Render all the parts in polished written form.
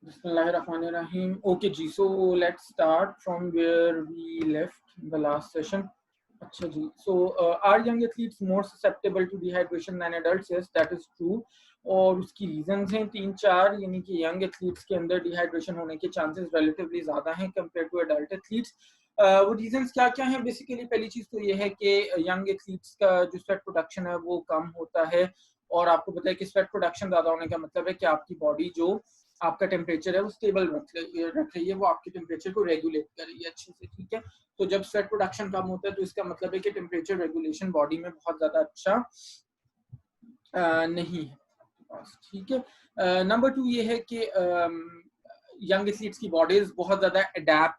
Bismillahirrahmanirrahim. Okay ji, so let's start from where we left in the last session. अच्छा जी, so are young athletes more susceptible to dehydration than adults? Yes, that is true. और उसकी reasons हैं 3-4, यानी कि young athletes के अंदर dehydration होने के चांसेस रिलेटिवली ज़्यादा हैं कंपेयर टू एडल्ट एथलीट्स. वो रीजंस क्या क्या हैं? बेसिकली पहली चीज़ तो ये है कि यंग एथलीट्स का जो स्वेट प्रोडक्शन है वो कम होता है, और आपको पता है कि स्वेट प्रोडक्शन ज़्यादा होने का मतलब है कि आपकी बॉडी जो आपका टेम्परेचर है वो स्टेबल रख रही है, वो आपके टेम्परेचर को रेगुलेट कर रही है अच्छे से, ठीक है. तो जब स्वेट प्रोडक्शन कम होता है तो इसका मतलब है कि टेम्परेचर रेगुलेशन बॉडी में बहुत ज़्यादा अच्छा नहीं है, ठीक है. नंबर 2 ये है कि यंग एथलीट्स की बॉडीज बहुत ज़्यादा अडेप्ट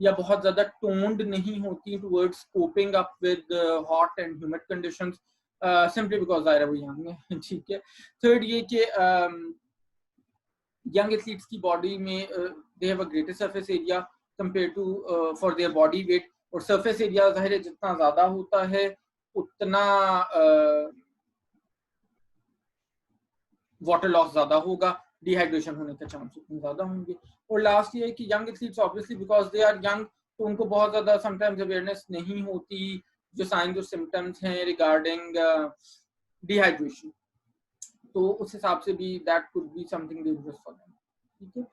या बहुत ज़्यादा टोन्ड नहीं होती towards coping up with hot and humid conditions, simply because ज़ाहिर है वो यंग है, ठीक है. थर्ड ये कि young athletes की बॉडी में they have a greater surface area compared to for their body weight, और surface area जाहिर है जितना ज़्यादा होता है उतना वाटर लॉस ज़्यादा होगा, डिहाइड्रेशन होने के चांस उतने ज़्यादा होंगे. और लास्ट ये है कि young athletes obviously because they are young, तो उनको बहुत ज़्यादा समटाइम्स अवेयरनेस नहीं होती जो साइंस और सिम्टम्स हैं रिगार्डिंग डिहाइड्रेशन, तो उस हिसाब से भी that could be something dangerous for them, ठीक है.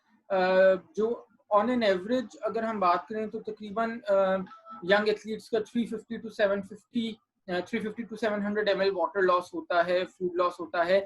जो ऑन एन एवरेज अगर हम बात करें तो तकरीबन यंग एथलीट्स का 350 टू 700 ml वाटर लॉस होता है, फूड लॉस होता है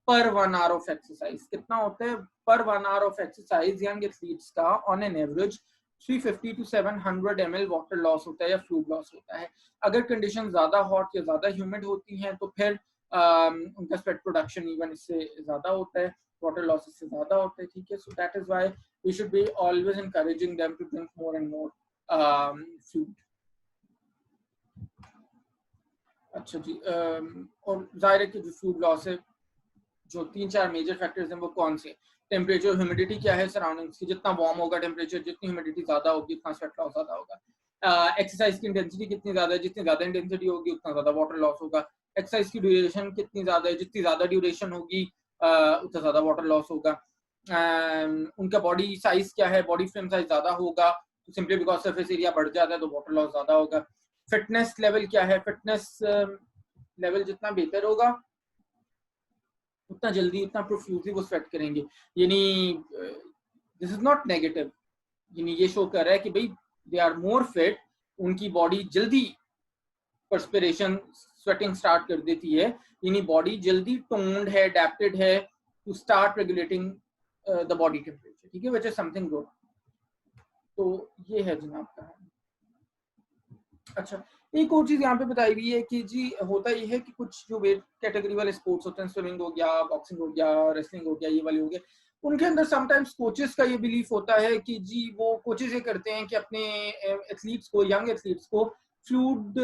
पर 1 आवर ऑफ एक्सरसाइज. कितना होता है पर 1 hour of exercise? Young athletes का on an average 350 to 700 ml water loss होता है या फ्लूइड लॉस होता है. अगर कंडीशन ज्यादा हॉट या ज्यादा ह्यूमिड होती हैं तो फिर उनका स्वेट प्रोडक्शन इवन इससे ज्यादा होता है, वाटर लॉस इससे ज्यादा होता है, ठीक है. So that is why we should be always encouraging them to drink more and more fluid. अच्छा जी, और जाहिर है कि जो फ्लूइड लॉस है, जो 3-4 मेजर फैक्टर्स हैं वो कौन से? टेम्परेचर, ह्यूमिडिटी क्या है सराउंडिंग्स की, जितना वार्म होगा टेम्परेचर, जितनी ह्यूमिडिटी ज्यादा होगी उतना स्वेट लॉस ज्यादा होगा. एक्सरसाइज की इंटेंसिटी कितनी ज्यादा है, जितनी ज्यादा इंटेंसिटी होगी उतना ज्यादा वाटर लॉस होगा. एक्सरसाइज की ड्यूरेशन कितनी ज्यादा है, जितनी ज्यादा ड्यूरेशन होगी उतना ज्यादा वाटर लॉस होगा. उनका बॉडी साइज क्या है, बॉडी फ्रेम साइज ज्यादा होगा तो सिंपली बिकॉज सरफेस एरिया बढ़ जाता है तो वाटर लॉस ज्यादा होगा. फिटनेस लेवल क्या है, फिटनेस लेवल जितना बेहतर होगा उतना जल्दी उतना प्रोफ्यूजली वो स्वेट करेंगे. यानी दिस इज नॉट नेगेटिव, यानी ये शो कर रहा है कि भाई दे आर मोर फिट, उनकी बॉडी जल्दी पर्सपिरेशन स्वेटिंग स्टार्ट कर देती है, यानी बॉडी जल्दी टोन्ड है, अडैप्टेड है to start regulating the body temperature, ठीक है, व्हिच इज समथिंग गुड. तो ये है जनाब का. अच्छा, एक और चीज यहाँ पे बताई हुई है कि जी होता ये है कि कुछ जो वेट कैटेगरी वाले स्पोर्ट्स होते हैं, स्विमिंग हो गया, बॉक्सिंग हो गया, रेसलिंग हो गया, ये वाले हो गए, उनके अंदर समटाइम्स कोचेस का ये बिलीफ होता है कि जी वो कोचेस ये करते हैं कि अपने एथलीट्स को, यंग एथलीट्स को फ्लूइड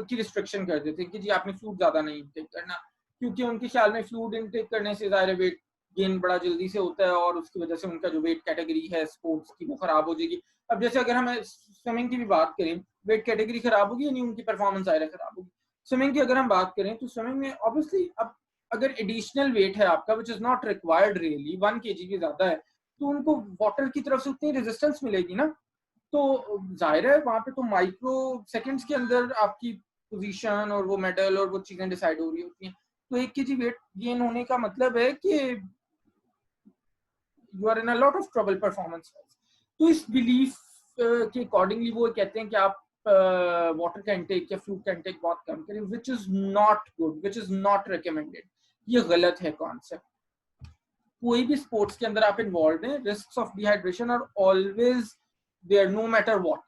की रिस्ट्रिक्शन कर देते हैं कि जी आपने फ्लूइड ज्यादा नहीं इंटेक करना, क्योंकि उनके ख्याल में फ्लूइड इंटेक करने से ज़ाहिर वेट गेन बड़ा जल्दी से होता है और उसकी वजह से उनका जो वेट कैटेगरी है स्पोर्ट्स की वो खराब हो जाएगी. अब जैसे अगर हम स्विमिंग की भी बात करें, वेट कैटेगरी खराब होगी यानी उनकी परफॉर्मेंस आयरा खराब होगी. स्विमिंग की अगर हम बात करें तो स्विमिंग में ऑब्वियसली अब अगर एडिशनल वेट है आपका which is not required really, 1 kg भी ज्यादा है, तो उनको वाटर की तरफ से उतनी रेजिस्टेंस मिलेगी ना, तो जाहिर है वहां पे तो माइक्रो सेकंड्स के अंदर आपकी पोजीशन और वो मेडल और वो चीजें डिसाइड हो रही होती हैं. तो 1 kg वेट गेन होने का मतलब है कि you are in a lot of trouble performance. तो इस बिलीफ के अकॉर्डिंगली वो कहते हैं कि आप वाटर का इंटेक या फ्लूइड का इंटेक बहुत कम करें, which is not good, which is not recommended. ये गलत है कॉन्सेप्ट. कोई भी स्पोर्ट्स के अंदर आप इन्वॉल्व हैं, risk of dehydration are always there no matter what.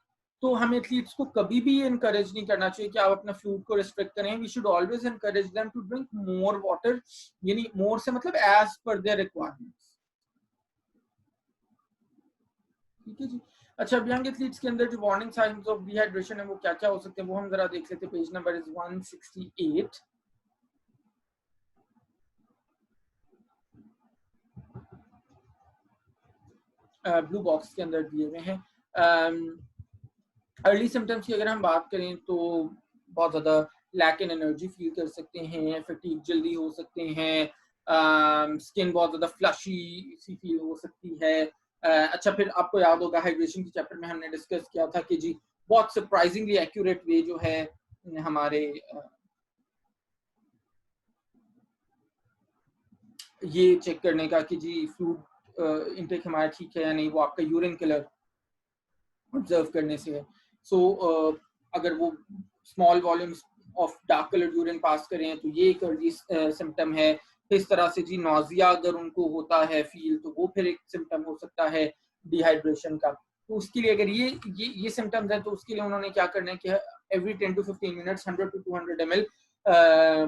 तो हम एथलीट्स को कभी भी ये इनकरेज नहीं करना चाहिए कि आप अपना फ्लूइड को रिस्ट्रिक्ट करें. We should always encourage them to drink more water, यानी मोर से मतलब एज पर देयर रिक्वायरमेंट्स, ठीक है जी. अच्छा, अब यंग एथलीट्स के अंदर जो वार्निंग साइंस ऑफ डिहाइड्रेशन है वो क्या क्या हो सकते हैं वो हम जरा देख लेते हैं. Page number is 168, blue box के अंदर दिए हुए हैं. अर्ली सिम्टम्स की अगर हम बात करें तो बहुत ज़्यादा लैक इन एनर्जी फील कर सकते हैं, फटीग जल्दी हो सकते हैं, स्किन बहुत ज्यादा फ्लशी सी फील हो सकती है। अच्छा, फिर आपको याद होगा हाइड्रेशन के चैप्टर में हमने डिस्कस किया था कि जी बहुत सरप्राइजिंगली एक्यूरेट वे जो है हमारे ये चेक करने का कि जी फ्लूइड इनटेक हमारा ठीक है या नहीं, वो आपका यूरिन कलर ऑब्जर्व करने से है। सो अगर वो small volumes of dark coloured urine pass करें तो ये एक अर्ली सिम्टम है। इस तरह से जी नॉजिया अगर उनको होता है फील, तो वो फिर एक सिम्टम हो सकता है डिहाइड्रेशन का। तो उसके लिए अगर ये सिम्टम्स है तो उसके लिए उन्होंने क्या करना है कि every 10 to 15 minutes 100 to 200 ml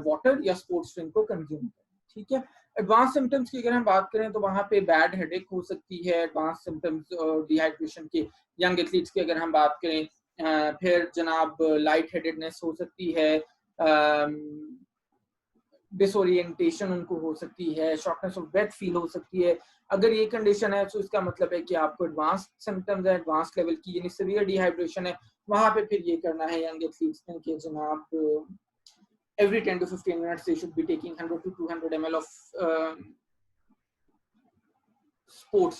water या स्पोर्ट्स ड्रिंक को कंज्यूम करें। ठीक है। एडवांस सिम्टम्स की अगर हम बात करें तो वहाँ पे बैड हेडेक हो सकती है। एडवांस सिम्टम्स डिहाइड्रेशन के यंग एथलीट्स की अगर हम बात करें, फिर जनाब लाइट हेडेडनेस हो सकती है, डिसोरिएंटेशन उनको हो सकती है, शॉर्टनेस ऑफ ब्रेथ फील हो सकती है। अगर ये कंडीशन है तो इसका मतलब है कि आपको एडवांस सिम्टम्स है, एडवांस लेवल की यानी सीवियर डिहाइड्रेशन है। वहां पे फिर ये करना है यंग एथलीट्स ने कि जनाब every 10 to 15 minutes they should be taking 100 to 200 ml of sports।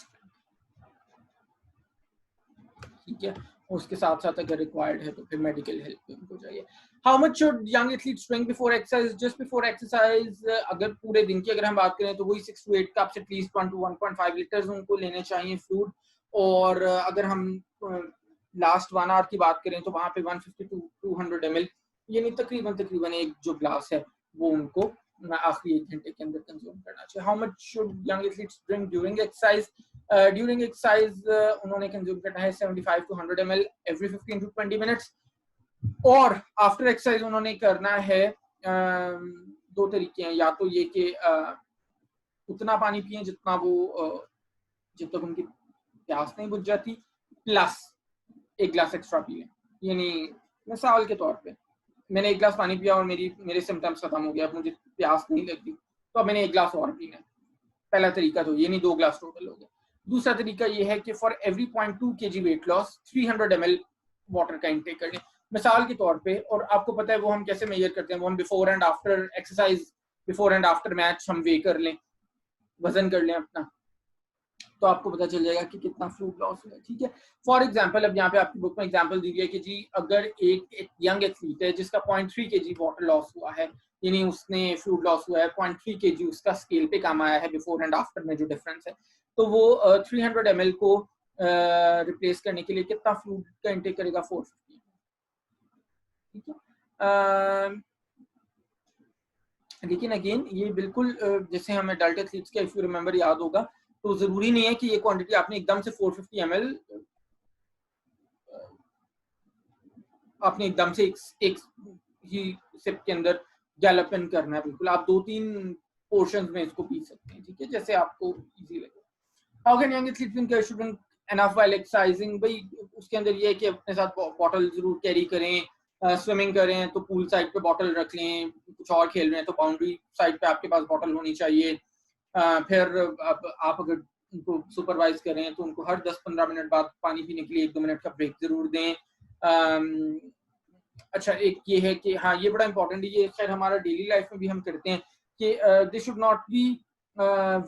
ठीक है। उसके साथ साथ अगर रिक्वायर्ड है तो फिर मेडिकल हेल्प पे उनको चाहिए। How much should young athletes drink before exercise? Just before exercise अगर पूरे दिन की अगर हम बात करें तो वही 6 to 8 cups at least 1 to 1.5 litres उनको लेने चाहिए फ्लूइड। और अगर हम लास्ट 1 आवर की बात करें तो वहां पे 150 to 200 ml यानी तकरीबन एक जो ग्लास है वो उनको आखिरी 1 घंटे के अंदर कंज्यूम करना चाहिए। How much should young athletes drink during exercise? During exercise उन्होंने कंज्यूम करना है 75 to 100 ml every 15 to 20 minutes. और आफ्टर एक्सरसाइज उन्होंने करना है, दो तरीके हैं, या तो ये कि उतना पानी पिए जितना वो जब तक उनकी प्यास नहीं बुझ जाती, प्लस 1 गिलास एक्स्ट्रा पी लें। यानी मिसाल के तौर पे मैंने 1 गिलास पानी पिया और मेरे सिम्टम्स खत्म हो गया, अब मुझे प्यास नहीं लगती, तो अब मैंने 1 गिलास और पीना है। पहला तरीका तो ये, नहीं 2 गिलास टोटल हो गया। दूसरा तरीका ये है कि for every 0.2 kg weight loss 300 ml water का इंटेक कर लें मिसाल के तौर पे। और आपको पता है वो हम कैसे मेजर करते हैं, वो हम before and after exercise, before and after match हम वे कर लें, वजन कर लें अपना, तो आपको पता चल जाएगा कि कितना फ्लूइड लॉस हुआ है। ठीक है। फॉर एग्जांपल अब यहाँ पे आपकी बुक में एग्जांपल दी गई है कि जी अगर एक यंग एथलीट है जिसका 0.3 kg वाटर लॉस हुआ है, यानी उसने फ्लूइड लॉस हुआ है 0.3 kg, उसका स्केल पे काम आया है बिफोर एंड आफ्टर में जो डिफरेंस है, तो वो 300 ml को रिप्लेस करने के लिए कितना फ्लूइड का इंटेक करेगा? 450। ठीक है। लेकिन अगेन ये बिल्कुल जैसे हमें अडल्ट एथलीट्स के इफ यू रिमेंबर याद होगा, तो जरूरी नहीं है कि ये क्वांटिटी आपने एकदम से 450 ml आपने एकदम से एक ही सिप के अंदर गैलप इन करना है। बिल्कुल आप 2-3 पोर्शंस में इसको पी सकते हैं। ठीक है, जैसे आपको इजी लगे। How can young athlete drink enough while exercising? भाई उसके अंदर ये है कि अपने साथ बॉटल जरूर कैरी करें। स्विमिंग करें तो पूल साइड पे बॉटल रख लें, कुछ और खेल रहे हैं तो बाउंड्री साइड पे आपके पास बॉटल होनी चाहिए। फिर आप अगर उनको सुपरवाइज करें तो उनको हर 10-15 मिनट बाद पानी पीने के लिए 1-2 मिनट का ब्रेक जरूर दें। अच्छा, एक ये है कि हाँ, ये बड़ा इंपॉर्टेंट है, ये खैर हमारा डेली लाइफ में भी हम करते हैं कि they should not be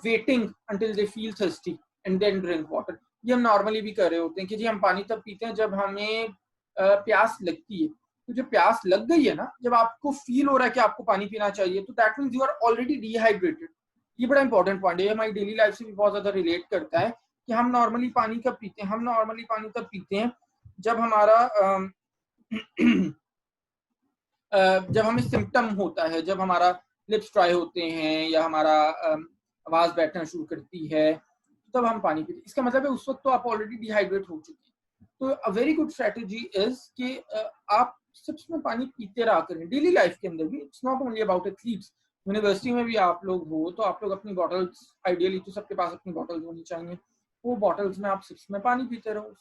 waiting until they feel thirsty and then drink water. ये हम नॉर्मली भी कर रहे होते हैं कि जी हम पानी तब पीते हैं जब हमें प्यास लगती है। तो जब प्यास लग गई है ना, जब आपको फील हो रहा है कि आपको पानी पीना चाहिए, तो that means you are already dehydrated. ये बड़ा इंपॉर्टेंट पॉइंट है, हमारी डेली लाइफ से भी बहुत ज्यादा रिलेट करता है कि हम नॉर्मली पानी कब पीते हैं? हम नॉर्मली पानी तब पीते हैं जब हमारा जब हमें सिम्टम होता है, जब हमारा लिप्स ड्राई होते हैं या हमारा आवाज बैठना शुरू करती है, तब हम पानी पीते हैं। इसका मतलब है उस वक्त तो आप ऑलरेडी डिहाइड्रेट हो चुके हैं। तो a very good strategy is कि आप सिप्स में पानी पीते रहा करें डेली लाइफ के अंदर भी। It's not only about athletes, university में भी आप लोग हो तो आप लोग अपनी बॉटल्स, आइडियली तो सबके पास अपनी बॉटल्स होनी चाहिए, वो बॉटल्स में आप सिप्स में पानी पीते रहो।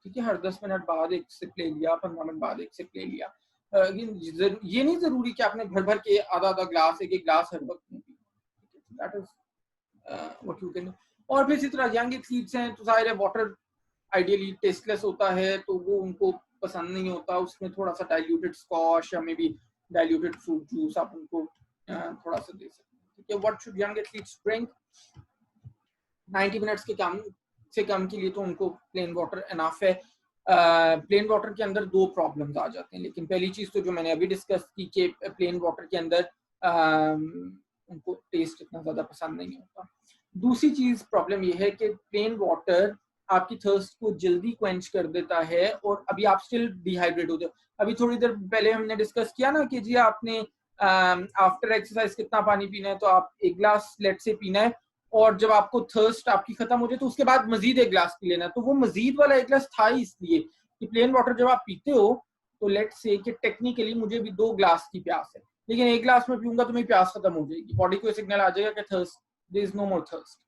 ठीक है, हर 10 मिनट बाद एक सिप ले लिया, 15 मिनट बाद एक सिप ले लिया। ये नहीं जरूरी कि आपने भर भर के आधा ग्लास, एक ग्लास हर वक्त में पीना। That is what you can. और फिर इसी तरह यंग एथलीट्स हैं तो जाहिर है वाटर आइडियली टेस्टलेस होता है, तो वो उनको पसंद नहीं होता। उसमें थोड़ा सा डाइल्यूटेड स्कॉश या may be diluted fruit juice आप उनको थोड़ा सा दे सकते हैं। ठीक है। What should young athletes drink? 90 minutes के कम से कम के लिए तो उनको प्लेन वाटर इनफ है। प्लेन वाटर के अंदर दो प्रॉब्लम्स आ जाते हैं, लेकिन पहली चीज तो जो मैंने अभी डिस्कस की कि प्लेन वाटर के अंदर उनको टेस्ट इतना ज्यादा पसंद नहीं होता। दूसरी चीज प्रॉब्लम ये है कि प्लेन वाटर आपकी थर्स्ट को जल्दी क्वेंच कर देता है और अभी आप स्टिल डिहाइड्रेट होते हो। अभी थोड़ी देर पहले हमने डिस्कस किया ना कि जी आपने आफ्टर एक्सरसाइज कितना पानी पीना है, तो आप 1 गिलास लेट से पीना है और जब आपको थर्स्ट आपकी खत्म हो जाए तो उसके बाद मजीद 1 गिलास पी लेना। तो वो मजीद वाला 1 गिलास था ही इसलिए कि प्लेन वाटर जब आप पीते हो तो लेट से कि टेक्निकली मुझे भी 2 गिलास की प्यास है, लेकिन 1 गिलास में पीऊंगा तो मेरी प्यास खत्म हो जाएगी, बॉडी को सिग्नल आ जाएगा कि thirst, there is no more thirst.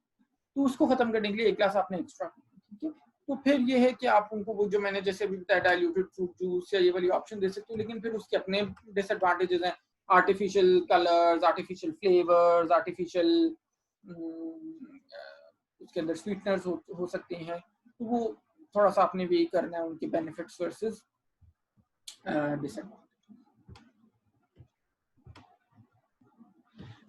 तो उसको खत्म करने के लिए 1 गिलास आपने एक्स्ट्रा पीना, ठीक है। तो फिर ये है कि आप उनको वो जो मैंने जैसे भी बताया डाइल्यूटेड फ्रूट जूस या ये वाली ऑप्शन दे सकते हो, लेकिन फिर उसके अपने डिसएडवांटेजेस हैं। Artificial colours, artificial flavours, artificial उसके अंदर स्वीटनर्स हो सकते हैं, तो वो थोड़ा सा आपने भी करना है उनके बेनिफिट्स वर्सेस डिसएडवांटेज।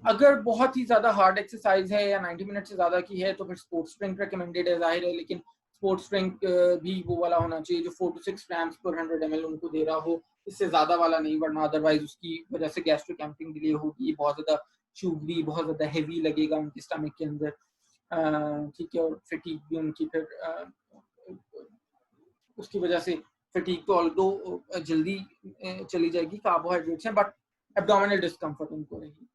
अगर बहुत ही ज्यादा हार्ड एक्सरसाइज है या 90 मिनट से ज्यादा की है तो फिर स्पोर्ट्स ड्रिंक रिकमेंडेड है, जाहिर है, लेकिन स्पोर्ट्स ड्रिंक भी वो वाला होना चाहिए जो 4 to 6 ग्राम्स पर 100 ml उनको दे रहा हो, इससे ज्यादा वाला नहीं, वरना अदरवाइज उसकी वजह से गैस्ट्रिक एम्पटिंग डिले होगी, बहुत ज्यादा शुगरी, बहुत ज्यादा हैवी लगेगा उनके स्टमक के अंदर, ठीक है। और फटीग भी उनकी फिर उसकी वजह से फटीग तो ऑल्दो जल्दी चली जाएगी, कार्बोहाइड्रेट्स हैं, बट एब्डोमिनल डिस्कम्फर्ट उनको रहेगी,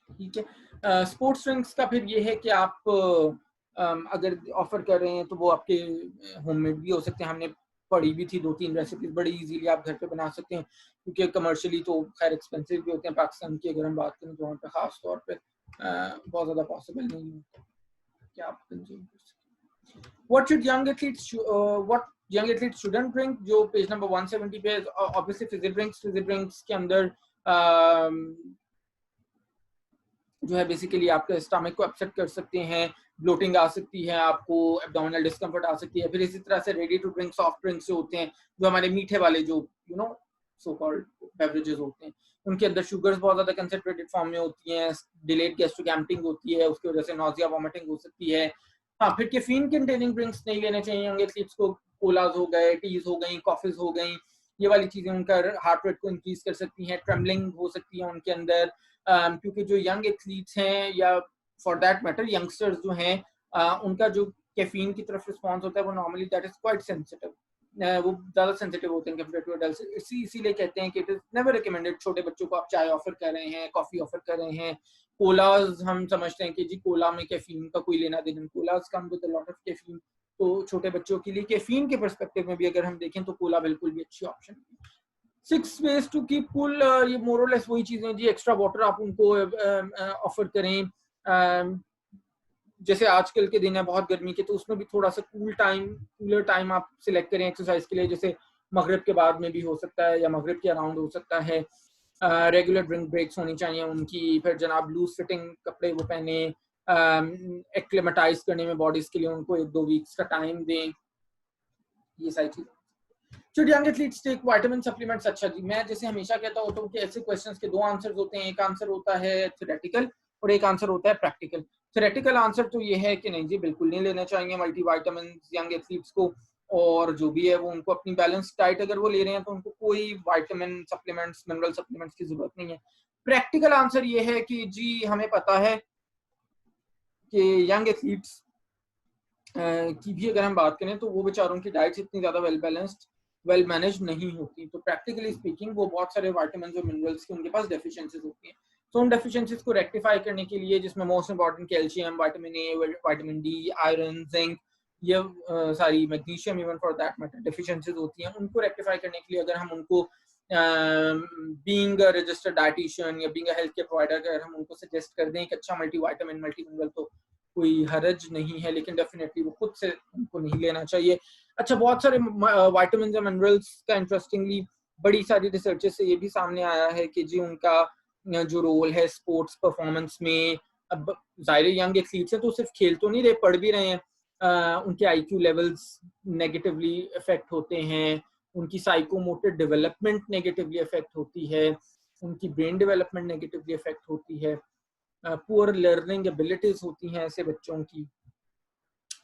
ठीक है। स्पोर्ट्स ड्रिंक्स का फिर ये है कि आप अगर ऑफर कर रहे हैं तो वो आपके होममेड भी हो सकते हैं। हमने पढ़ी भी थी 2-3 रेसिपीज, बड़ी इजीली आप घर पे बना सकते हैं, क्योंकि कमर्शियली तो खैर एक्सपेंसिव भी होते हैं। पाकिस्तान की अगर हम बात करें तो वहाँ पे खास तौर पे बहुत ज़्यादा पॉसिबल नहीं होता कि आप कंज्यूम कर सकें। What should young athletes what young athletes shouldn't drink, जो पेज नंबर 170 पे ऑब्वियसली फिजी ड्रिंक्स के अंदर जो है बेसिकली आपके स्टमक को अपसेट कर सकते हैं, ब्लोटिंग आ सकती है, आपको एब्डोमिनल डिस्कम्फर्ट आ सकती है। फिर इसी तरह से ready to drink soft drinks होते हैं, जो हमारे मीठे वाले जो सो कॉल्ड बेवरेजेस होते हैं, उनके अंदर शुगर्स बहुत ज्यादा कंसेंट्रेटेड फॉर्म में होती हैं, डिलेड गैस्ट्रिक एम्पटिंग होती है, उसकी वजह से नॉजिया वॉमिटिंग हो सकती है। हाँ, फिर कैफीन कंटेनिंग ड्रिंक्स नहीं लेने चाहिए यंग एथलीट्स को। कोलाज हो गए, टीज हो गई, कॉफीज हो गई, ये वाली चीजें उनका हार्ट रेट को इंक्रीज कर सकती हैं, ट्रेमलिंग हो सकती है उनके अंदर, क्योंकि जो यंग एथलीट्स हैं या फॉर दैट मैटर यंगस्टर्स जो हैं, उनका जो कैफीन की तरफ रिस्पॉन्स होता है वो normally that is quite sensitive, वो ज्यादा सेंसिटिव होते हैं कंपेयर टू एडल्ट्स। इसीलिए कहते हैं कि इट इज नेवर रिकमेंडेड। छोटे बच्चों को आप चाय ऑफर कर रहे हैं, कॉफी ऑफर कर रहे हैं, कोलाज हम समझते हैं कि जी कोला में कैफीन का कोई लेना देना, collage come with a lot of caffeine, तो छोटे बच्चों के लिए कैफीन के पर्सपेक्टिव में भी अगर हम देखें तो कोला बिल्कुल भी अच्छी ऑप्शन है। 6 ways टू कीप कूल, ये मोर और लेस वही चीजें जी। एक्स्ट्रा वाटर आप उनको ऑफर करें, जैसे आजकल के दिन है बहुत गर्मी के, तो उसमें भी थोड़ा सा कूलर टाइम आप सिलेक्ट करें एक्सरसाइज के लिए, जैसे मगरिब के बाद में भी हो सकता है या मगरिब के अराउंड हो सकता है। रेगुलर ड्रिंक ब्रेक्स होनी चाहिए उनकी। फिर जनाब लूज फिटिंग कपड़े वो पहने, एक्लेमेटाइज करने में बॉडीज के लिए उनको 1-2 वीक्स का टाइम दें, ये सारी चीजें। Should young athletes take vitamin supplements? अच्छा जी, मैं जैसे हमेशा कहता होता हूँ कि ऐसे क्वेश्चंस के 2 आंसर्स होते हैं, एक आंसर होता है थ्योरेटिकल और एक आंसर होता है प्रैक्टिकल। थ्योरेटिकल आंसर तो ये है कि नहीं जी, बिल्कुल नहीं लेना चाहिए मल्टीविटामिन यंग एथलीट्स को, और जो भी है वो उनको अपनी बैलेंस डाइट अगर वो ले रहे हैं तो उनको कोई विटामिन सप्लीमेंट्स, मिनरल सप्लीमेंट्स की जरूरत नहीं है। प्रैक्टिकल आंसर ये है कि जी हमें पता है कि यंग एथलीट्स की भी अगर हम बात करें तो वो बेचारों की डाइट्स इतनी ज्यादा वेल बैलेंस्ड, वेल मैनेज नहीं होती, तो प्रैक्टिकली स्पीकिंग वो बहुत सारे विटामिन और मिनरल्स की उनके पास डेफिशिएंसीज होती हैं। तो उन डेफिशिएंसीज को रेक्टिफाई करने के लिए, जिसमें most important calcium, vitamin A, vitamin D, iron, zinc, ये सारी, magnesium even for that matter deficiencies होती हैं, उनको रेक्टिफाई करने के लिए अगर हम उनको बीइंग अ रजिस्टर्ड डाइटिशियन या being a health care provider अगर हम उनको सजेस्ट कर दें कि अच्छा मल्टीविटामिन मल्टी मिनरल, तो कोई हरज नहीं है, लेकिन डेफिनेटली वो खुद से उनको नहीं लेना चाहिए। अच्छा, बहुत सारे विटामिन और मिनरल्स का इंटरेस्टिंगली बड़ी सारी रिसर्चेस से ये भी सामने आया है कि जी उनका जो रोल है स्पोर्ट्स परफॉर्मेंस में, अब जाहिर यंग एथलीट्स हैं तो सिर्फ खेल तो नहीं रहे, पढ़ भी रहे हैं, उनके आईक्यू लेवल्स नेगेटिवली इफेक्ट होते हैं, उनकी साइकोमोटर डेवलपमेंट नेगेटिवली इफेक्ट होती है, उनकी ब्रेन डेवलपमेंट नेगेटिवली अफेक्ट होती है, पुअर लर्निंग एबिलिटीज होती हैं ऐसे बच्चों की,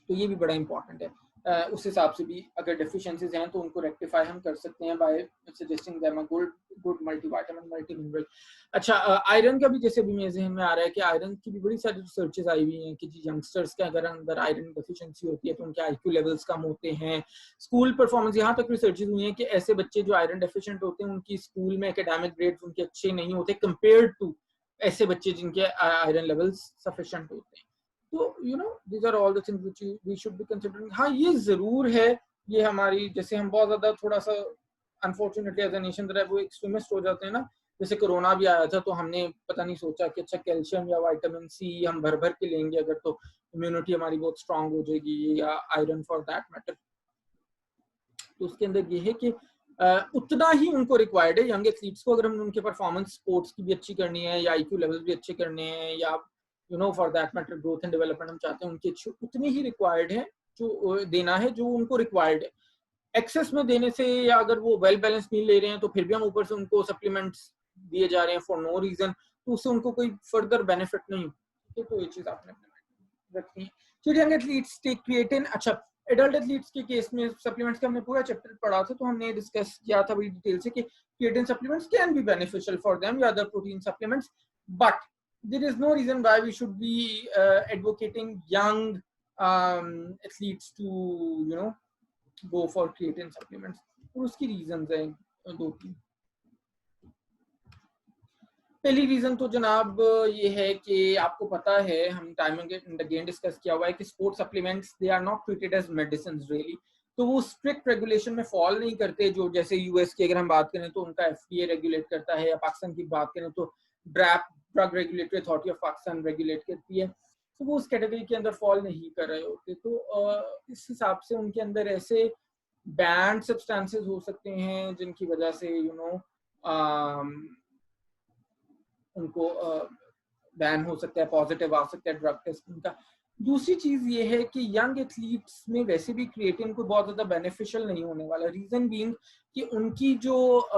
तो ये भी बड़ा इंपॉर्टेंट है। उस हिसाब से भी अगर डेफिशिएंसीज हैं तो उनको रेक्टिफाई हम कर सकते हैं by suggesting them a good multivitamin multi mineral. अच्छा, आयरन का भी जैसे भी मेरे ज़हन में आ रहा है कि आयरन की भी बड़ी सारी रिसर्चेज आई हुई हैं कि जी यंगस्टर्स के अगर अंदर आयरन डेफिशिएंसी होती है तो उनके आईक्यू लेवल्स कम होते हैं, स्कूल परफॉर्मेंस, यहाँ तक रिसर्चेज हुई हैं कि ऐसे बच्चे जो आयरन डेफिशिएंट होते हैं उनकी स्कूल में एकेडमिक ग्रेड्स उनके अच्छे नहीं होते कंपेयर्ड टू ऐसे बच्चे जिनके आयरन लेवल्स सफिशिएंट होते हैं। तो you know these are all the things which we should be considering. हाँ, ये जरूर है, ये हमारी जैसे हम बहुत ज्यादा थोड़ा सा अनफॉर्चुनेटली एज अ नेशन जो है वो एक्सट्रीमिस्ट हो जाते हैं ना, जैसे कोरोना भी आया था तो हमने पता नहीं सोचा कि अच्छा कैल्शियम या विटामिन सी हम भर भर के लेंगे अगर तो इम्यूनिटी हमारी बहुत स्ट्रांग हो जाएगी, या आयरन फॉर दैट मैटर। तो उसके अंदर ये है कि उतना ही उनको रिक्वायर्ड है यंग एथलीट्स को, अगर हम उनके परफॉर्मेंस स्पोर्ट्स की भी अच्छी करनी है या आईक्यू लेवल भी अच्छे करने हैं या you know for that matter growth and development हम चाहते हैं उनकी अच्छी, उतनी ही रिक्वायर्ड है जो देना है जो उनको रिक्वायर्ड है। एक्सेस में देने से या अगर वो वेल बैलेंस मील ले रहे हैं तो फिर भी हम ऊपर से उनको सप्लीमेंट्स दिए जा रहे हैं फॉर नो रीजन, तो उससे उनको कोई फर्दर बेनिफिट नहीं होती। तो ये चीज आपने रखनी है। फिर यंग एथलीट्स टेक क्रिएटिन। अच्छा, एडल्ट एथलीट्स के केस में सप्लीमेंट्स का हमने पूरा चैप्टर पढ़ा था तो हमने डिस्कस किया था बड़ी डिटेल से कि creatine supplements can be beneficial for them या other protein supplements, but there is no reason why we should be advocating young athletes to you know go for creatine supplements। और उसकी reasons हैं दो तीन। पहली reason तो जनाब ये है कि आपको पता है हम टाइम एंड अगेन डिस्कस किया हुआ है कि sports supplements they are not treated as medicine really, तो वो स्ट्रिक्ट रेगुलेशन में फॉल नहीं करते। जो जैसे यूएस की अगर हम बात करें तो उनका एफडीए रेगुलेट करता है, या पाकिस्तान की बात करें तो drug regulatory authority of Pakistan regulate करती है, तो वो उस कैटेगरी के अंदर फॉल नहीं कर रहे होते। तो इस हिसाब से उनके अंदर ऐसे बैंड सब्सटेंसेस हो सकते हैं जिनकी वजह से यू नो उनको बैन हो सकता है, पॉजिटिव आ सकता है ड्रग टेस्टिंग का। दूसरी चीज ये है कि यंग एथलीट्स में वैसे भी क्रिएटिन को बहुत ज्यादा बेनिफिशियल नहीं होने वाला, रीजन बीइंग कि उनकी जो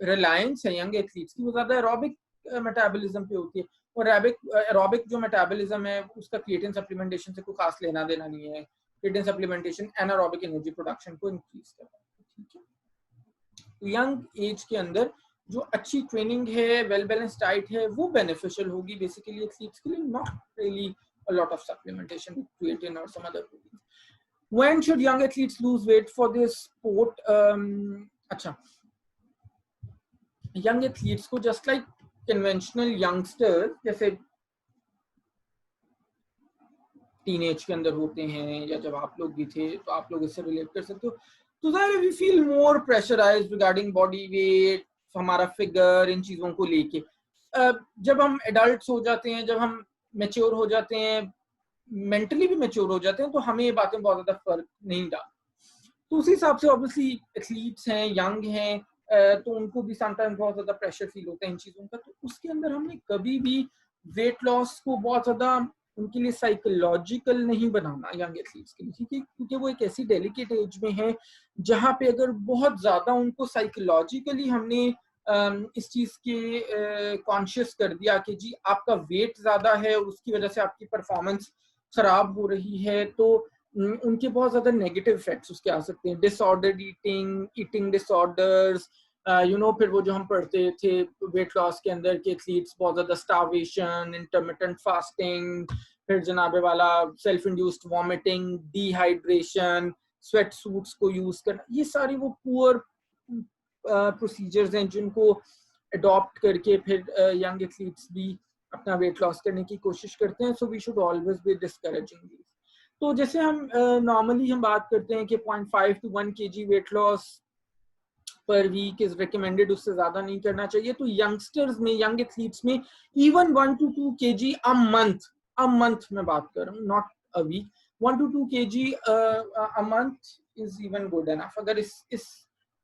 रिलायंस है यंग एथलीट्स की वो ज्यादा एरोबिक मेटाबॉलिज्म पे होती है, और एरोबिक जो मेटाबॉलिज्म है उसका क्रिएटिन सप्लीमेंटेशन से कोई खास लेना देना नहीं है। Creatine supplementation anaerobic energy production को इंक्रीज करता है, ठीक है। तो यंग एज के अंदर जो अच्छी ट्रेनिंग है, वेल बैलेंस डाइट है, वो बेनिफिशियल होगी बेसिकली एथलीट्स के लिए, not really a lot of supplementation with creatine और some other protein. When should young athletes lose weight for this sport? अच्छा, यंग एथलीट्स को जस्ट लाइक कन्वेंशनल यंगस्टर्स जैसे teenage के अंदर होते हैं, या जब आप लोग भी थे तो आप लोग इससे रिलेट कर सकते हो, तो ज़ाहिर we feel more pressurised regarding body weight, हमारा फिगर, इन चीज़ों को लेके। जब हम एडल्ट्स हो जाते हैं, जब हम मैच्योर हो जाते हैं, मेंटली भी मैच्योर हो जाते हैं, तो हमें ये बातें बहुत ज़्यादा फर्क नहीं डालती। तो उसी हिसाब से ऑब्वियसली एथलीट्स हैं, यंग हैं, तो उनको भी समटाइम्स बहुत ज़्यादा प्रेशर फील होता है इन चीज़ों का। तो उसके अंदर हमने कभी भी वेट लॉस को बहुत ज़्यादा उनके लिए साइकोलॉजिकल नहीं बनाना यंग एथलीट्स के लिए, ठीक है, क्योंकि वो एक ऐसी डेलिकेट एज में है जहाँ पे अगर बहुत ज़्यादा उनको साइकोलॉजिकली हमने इस चीज़ के कॉन्शियस कर दिया कि जी आपका वेट ज़्यादा है और उसकी वजह से आपकी परफॉर्मेंस खराब हो रही है, तो उनके बहुत ज्यादा नेगेटिव इफेक्ट्स उसके आ सकते हैं, disordered eating, eating disorders, you know. फिर वो जो हम पढ़ते थे वेट लॉस के अंदर के एथलीट्स बहुत ज्यादा स्टार्वेशन, इंटरमिटेंट फास्टिंग, फिर जनाबे वाला self induced vomiting, dehydration, sweat suits को यूज करना, ये सारी वो पुअर प्रोसीजर्स हैं जिनको अडॉप्ट करके फिर यंग एथलीट्स भी अपना वेट लॉस करने की कोशिश करते हैं। So we should always be discouraging this. तो जैसे हम नॉर्मली हम बात करते हैं कि 0.5 to 1 kg weight loss per week is recommended, उससे ज्यादा नहीं करना चाहिए। तो यंगस्टर्स में, यंग एथलीट्स में even 1 to 2 kg a month में बात कर रहा हूँ, not a week, 1 to 2 kg a month is even good enough. अगर इस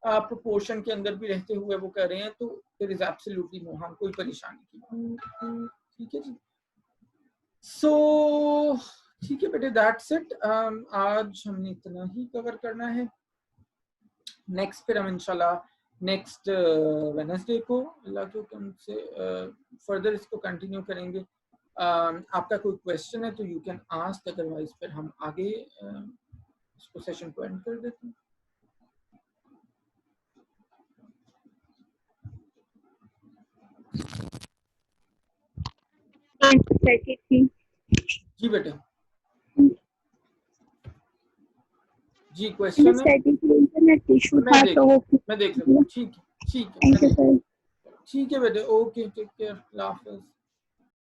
प्रोपोर्शन के अंदर भी रहते हुए वो कर रहे हैं तो there is absolutely no harm, कोई परेशानी की, ठीक है जी। सो ठीक है बेटे, दैट्स इट। आज हमने इतना ही कवर करना है। नेक्स्ट फिर हम इंशाल्लाह नेक्स्ट वेडनेसडे को अल्लाह के हुक्म से फर्दर इसको कंटिन्यू करेंगे। आपका कोई क्वेश्चन है तो यू कैन आस्क, अदरवाइज फिर हम आगे इसको सेशन को एंड कर देते हैं। जी बेटे, जी क्वेश्चन है, इंटरनेट इशू था तो मैं देख लूँगा। ठीक है, ठीक है, ठीक है बेटे, ओके, टेक केयर, अल्लाह हाफिज़।